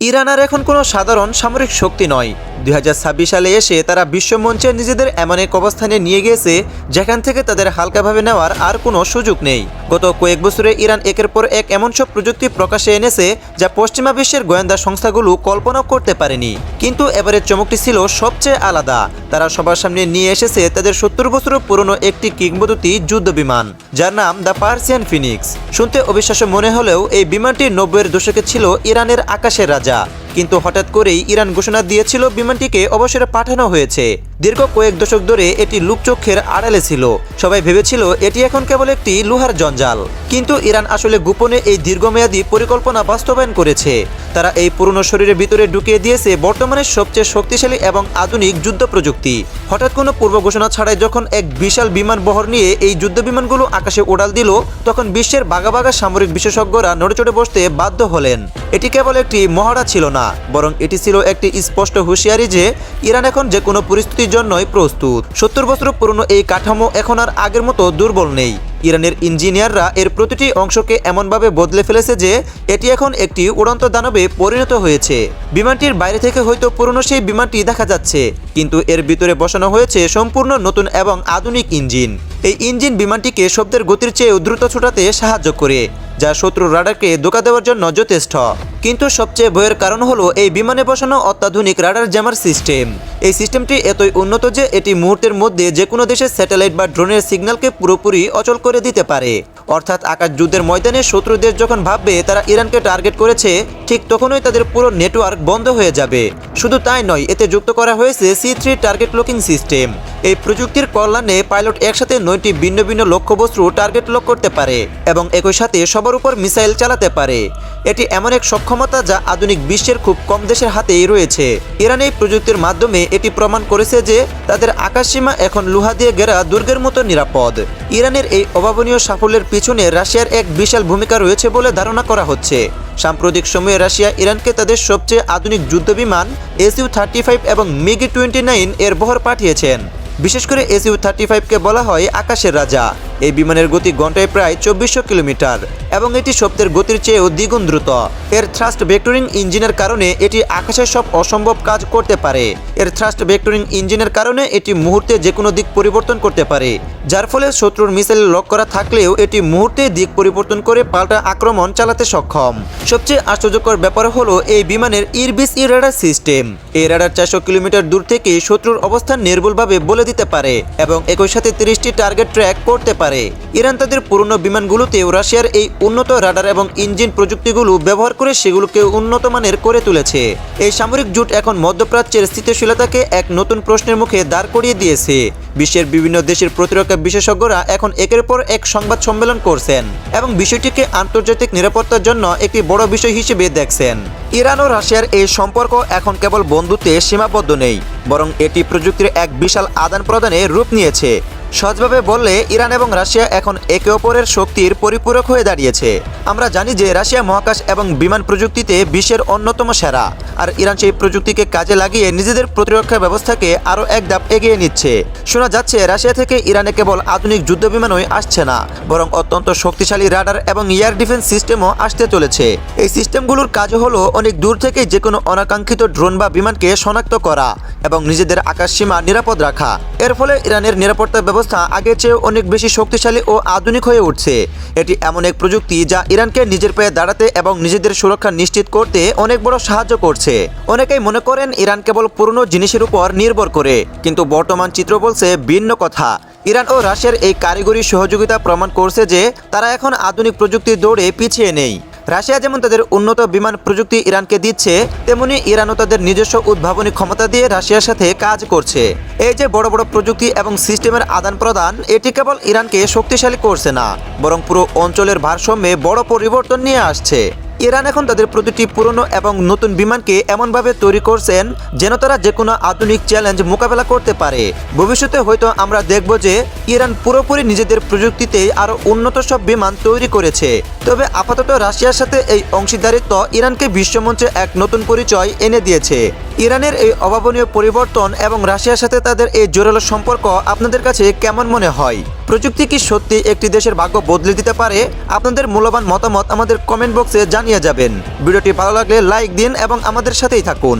Iran আর এখন কোনো সাধারণ সামরিক শক্তি নয়। 2026 সালে এসে তারা বিশ্বমঞ্চে নিজেদের এমন এক অবস্থানে নিয়ে গিয়েছে যেখান থেকে তাদের হালকাভাবে নেওয়ার আর কোনো সুযোগ নেই। গত কয়েক বছরে ইরান একের পর এক এমন সব প্রযুক্তি প্রকাশে এনেছে যা পশ্চিমা বিশ্বের গোয়েন্দা সংস্থাগুলো কল্পনাও করতে পারেনি। কিন্তু এবারের চমকটি ছিল সবচেয়ে আলাদা। তারা সবার সামনে নিয়ে এসেছে তাদের 70 বছর পুরনো একটি কিংবদন্তি যুদ্ধ বিমান, যার নাম দ্য পার্সিয়ান ফিনিক্স। শুনতে অবিশ্বাস্য মনে হলেও এই বিমানটি 90-এর দশকে ছিল ইরানের আকাশের রাজা। কিন্তু হঠাৎ করেই ইরান ঘোষণা দিয়েছিল বিমানটিকে অবসরে পাঠানো হয়েছে। দীর্ঘ কয়েক দশক ধরে এটি লোকচক্ষের আড়ালে ছিল। সবাই ভেবেছিল এটি এখন কেবল একটি লোহার জঞ্জাল। কিন্তু ইরান আসলে গোপনে এই দীর্ঘমেয়াদী পরিকল্পনা বাস্তবায়ন করেছে। তারা এই পুরনো শরীরের ভিতরে ঢুকিয়ে দিয়েছে বর্তমানে সবচেয়ে শক্তিশালী এবং আধুনিক যুদ্ধ প্রযুক্তি। হঠাৎ কোনো পূর্ব ঘোষণা ছাড়াই যখন এক বিশাল বিমান বহর নিয়ে এই যুদ্ধ বিমানগুলো আকাশে উড়াল দিল, তখন বিশ্বের বাঘা বাঘা সামরিক বিশেষজ্ঞরা নড়েচড়ে বসতে বাধ্য হলেন। এটি কেবল একটি মহড়া ছিল না, বরং এটি ছিল একটি স্পষ্ট হুঁশিয়ারি যে ইরান এখন যে কোনো পরিস্থিতির জন্যই প্রস্তুত। 70 বছর পুরনো এই কাঠামো এখন আর আগের মতো দুর্বল নেই। ইরানের ইঞ্জিনিয়াররা এর প্রতিটি অংশকে এমনভাবে বদলে ফেলেছে যে এটি এখন একটি উড়ন্ত দানবে পরিণত হয়েছে। বিমানটির বাইরে থেকে হয়তো পুরনো সেই বিমানটি দেখা যাচ্ছে, কিন্তু এর ভিতরে বসানো হয়েছে সম্পূর্ণ নতুন এবং আধুনিক ইঞ্জিন। এই ইঞ্জিন বিমানটিকে শব্দের গতির চেয়ে দ্রুত ছোটাতে সাহায্য করে, যা শত্রুর রাডারকে ধোঁকা দেওয়ার জন্য যথেষ্ট। কিন্তু সবচেয়ে ভয়ের কারণ হলো এই বিমানে বসানো অত্যাধুনিক রাডার জ্যামার সিস্টেম। এই সিস্টেমটি এতই উন্নত যে এটি মুহূর্তের মধ্যে যে কোনো দেশের স্যাটেলাইট বা ড্রোনের সিগন্যালকে পুরোপুরি অচল করে দিতে পারে। অর্থাৎ আকাশ যুদ্ধের ময়দানে শত্রু দেশ যখন ভাববে তারা ইরানকে টার্গেট করেছে, ঠিক তখনই তাদের পুরো নেটওয়ার্ক বন্ধ হয়ে যাবে। শুধু তাই নয়, এতে যুক্ত করা হয়েছে C3 টার্গেট লকিং সিস্টেম। এই প্রযুক্তির কল্যাণে পাইলট একসাথে 9টি ভিন্ন ভিন্ন লক্ষ্যবস্তু টার্গেট লক করতে পারে এবং একই সাথে সবার উপর মিসাইল চালাতে পারে। এটি এমন এক সক্ষমতা যা আধুনিক বিশ্বের খুব কম দেশের হাতেই রয়েছে। ইরান এই প্রযুক্তির মাধ্যমে এটি প্রমাণ করেছে যে তাদের আকাশসীমা এখন লোহা দিয়ে ঘেরা দুর্গের মতো নিরাপদ। ইরানের এই অভাবনীয় সাফল্যের পিছনে রাশিয়ার এক বিশাল ভূমিকা রয়েছে বলে ধারণা করা হচ্ছে। সাম্প্রতিক সময়ে রাশিয়া ইরানকে তাদের সবচেয়ে আধুনিক যুদ্ধবিমান Su-35 এবং MiG-29 এর বহর পাঠিয়েছেন। বিশেষ করে Su-35কে বলা হয় আকাশের রাজা। এই বিমানের গতি ঘন্টায় প্রায় 2400 কিলোমিটার এবং এটি শব্দের গতির চেয়েও দ্বিগুণ দ্রুত। এর থ্রাস্ট ভেক্টরিং ইঞ্জিনের কারণে এটি আকাশের সব অসম্ভব কাজ করতে পারে। এর থ্রাস্ট ভেক্টরিং ইঞ্জিনের কারণে এটি মুহূর্তে যে কোনো দিক পরিবর্তন করতে পারে, যার ফলে শত্রুর মিসাইল লক করা থাকলেও এটি মুহূর্তে দিক পরিবর্তন করে পাল্টা আক্রমণ চালাতে সক্ষম। সবচেয়ে আশ্চর্যকর ব্যাপার হলো এই বিমানের ইরবিস-ই রাডার সিস্টেম। এই রাডার 400 কিলোমিটার দূর থেকে শত্রুর অবস্থান নির্ভুলভাবে বলে দিতে পারে এবং একই সাথে 30টি টার্গেট ট্র্যাক করতে পারে। ইরান তাদের পুরনো বিমানগুলোতেও রাশিয়ার এই উন্নত রাডার এবং ইঞ্জিন প্রযুক্তিগুলো ব্যবহার করে সেগুলোকে উন্নত মানের করে তুলেছে। এই সামরিক জোট এখন মধ্যপ্রাচ্যের স্থিতিশীলতাকে এক নতুন প্রশ্নের মুখে দাঁড় করিয়ে দিয়েছে। বিশ্বের বিভিন্ন দেশের প্রতিরক্ষা বিশেষজ্ঞরা এখন একের পর এক সংবাদ সম্মেলন করছেন এবং বিষয়টিকে আন্তর্জাতিক নিরাপত্তার জন্য একটি বড় বিষয় হিসেবে দেখছেন। ইরান ও রাশিয়ার এই সম্পর্ক এখন কেবল বন্ধুত্বে সীমাবদ্ধ নেই, বরং এটি প্রযুক্তির এক বিশাল আদান প্রদানে রূপ নিয়েছে। সহজভাবে বললে ইরান এবং রাশিয়া এখন একে অপরের শক্তির পরিপূরক হয়ে দাঁড়িয়েছে। আমরা জানি যে রাশিয়া মহাকাশ এবং বিমান প্রযুক্তিতে বিশ্বের অন্যতম সেরা, আর ইরান সেই প্রযুক্তিকে কাজে লাগিয়ে নিজেদের প্রতিরক্ষা ব্যবস্থাকে আরও এক ধাপ এগিয়ে নিচ্ছে। শোনা যাচ্ছে রাশিয়া থেকে ইরানে কেবল আধুনিক যুদ্ধবিমানই আসছে না, বরং অত্যন্ত শক্তিশালী রাডার এবং এয়ার ডিফেন্স সিস্টেমও আসতে চলেছে। এই সিস্টেমগুলোর কাজ হলো অনেক দূর থেকে যে কোনো অনাকাঙ্ক্ষিত ড্রোন বা বিমানকে শনাক্ত করা এবং নিজেদের আকাশসীমা নিরাপদ রাখা। এর ফলে ইরানের নিরাপত্তা ব্যবস্থা আগের চেয়ে অনেক বেশি শক্তিশালী ও আধুনিক হয়ে উঠছে। এটি এমন এক প্রযুক্তি যা ইরানকে নিজের পায়ে দাঁড়াতে এবং নিজেদের সুরক্ষা নিশ্চিত করতে অনেক বড় সাহায্য করছে। অনেকেই মনে করেন ইরান কেবল পুরনো জিনিসের উপর নির্ভর করে, কিন্তু বর্তমান চিত্র বলছে ভিন্ন কথা। ইরান ও রাশিয়ার এই কারিগরি সহযোগিতা প্রমাণ করছে যে তারা এখন আধুনিক প্রযুক্তির দৌড়ে পিছিয়ে নেই। রাশিয়া যেমন তাদের উন্নত বিমান প্রযুক্তি ইরানকে দিচ্ছে, তেমনি ইরানও তাদের নিজস্ব উদ্ভাবনী ক্ষমতা দিয়ে রাশিয়ার সাথে কাজ করছে। এই যে বড় বড় প্রযুক্তি এবং সিস্টেমের আদান প্রদান, এটি কেবল ইরানকে শক্তিশালী করছে না, বরং পুরো অঞ্চলের ভারসাম্যে বড় পরিবর্তন নিয়ে আসছে। ইরান এখন তাদের প্রতিটি পুরনো এবং নতুন বিমানকে এমনভাবে তৈরি করছেন যেন তারা যে কোনো আধুনিক চ্যালেঞ্জ মোকাবেলা করতে পারে। ভবিষ্যতে হয়তো আমরা দেখব যে ইরান পুরোপুরি নিজেদের প্রযুক্তিতে আরও উন্নত সব বিমান তৈরি করেছে। তবে আপাতত রাশিয়ার সাথে এই অংশীদারিত্ব ইরানকে বিশ্বমঞ্চে এক নতুন পরিচয় এনে দিয়েছে। ইরানের এই অভাবনীয় পরিবর্তন এবং রাশিয়ার সাথে তাদের এই জোরালো সম্পর্ক আপনাদের কাছে কেমন মনে হয়? প্রযুক্তি কি সত্যি একটি দেশের ভাগ্য বদলে দিতে পারে? আপনাদের মূল্যবান মতামত আমাদের কমেন্ট বক্সে জানিয়ে যাবেন। ভিডিওটি ভালো লাগলে লাইক দিন এবং আমাদের সাথেই থাকুন।